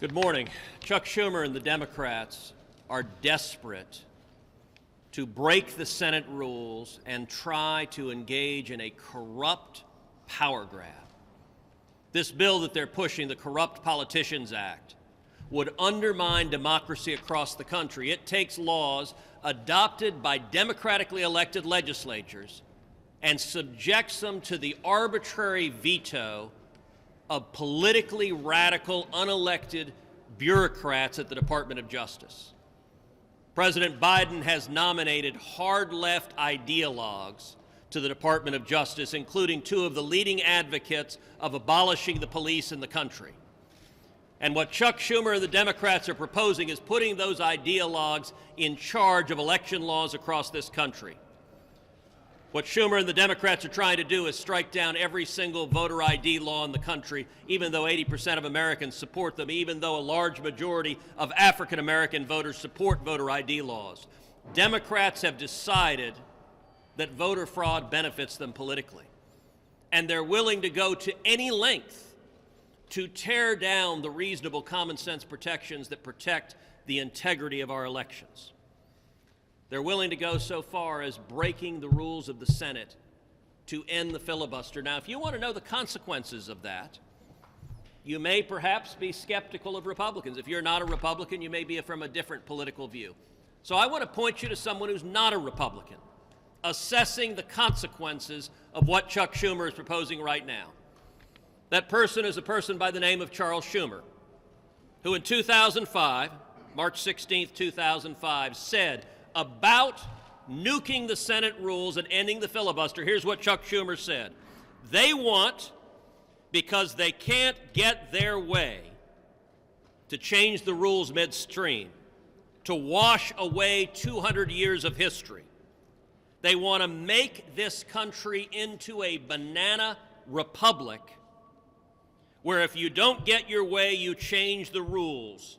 Good morning. Chuck Schumer and the Democrats are desperate to break the Senate rules and try to engage in a corrupt power grab. This bill that they're pushing, the Corrupt Politicians Act, would undermine democracy across the country. It takes laws adopted by democratically elected legislatures and subjects them to the arbitrary veto of politically radical, unelected bureaucrats at the Department of Justice. President Biden has nominated hard-left ideologues to the Department of Justice, including two of the leading advocates of abolishing the police in the country. And what Chuck Schumer and the Democrats are proposing is putting those ideologues in charge of election laws across this country. What Schumer and the Democrats are trying to do is strike down every single voter ID law in the country, even though 80% of Americans support them, even though a large majority of African American voters support voter ID laws. Democrats have decided that voter fraud benefits them politically, and they're willing to go to any length to tear down the reasonable common sense protections that protect the integrity of our elections. They're willing to go so far as breaking the rules of the Senate to end the filibuster. Now, if you want to know the consequences of that, you may perhaps be skeptical of Republicans. If you're not a Republican, you may be from a different political view. So I want to point you to someone who's not a Republican, assessing the consequences of what Chuck Schumer is proposing right now. That person is a person by the name of Charles Schumer, who in 2005, March 16th, 2005, said about nuking the Senate rules and ending the filibuster. Here's what Chuck Schumer said. They want, because they can't get their way, to change the rules midstream, to wash away 200 years of history. They want to make this country into a banana republic where if you don't get your way, you change the rules.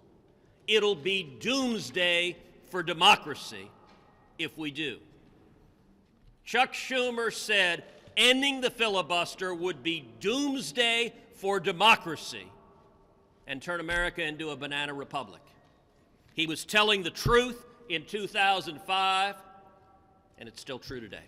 It'll be doomsday for democracy if we do. Chuck Schumer said ending the filibuster would be doomsday for democracy and turn America into a banana republic. He was telling the truth in 2005, and it's still true today.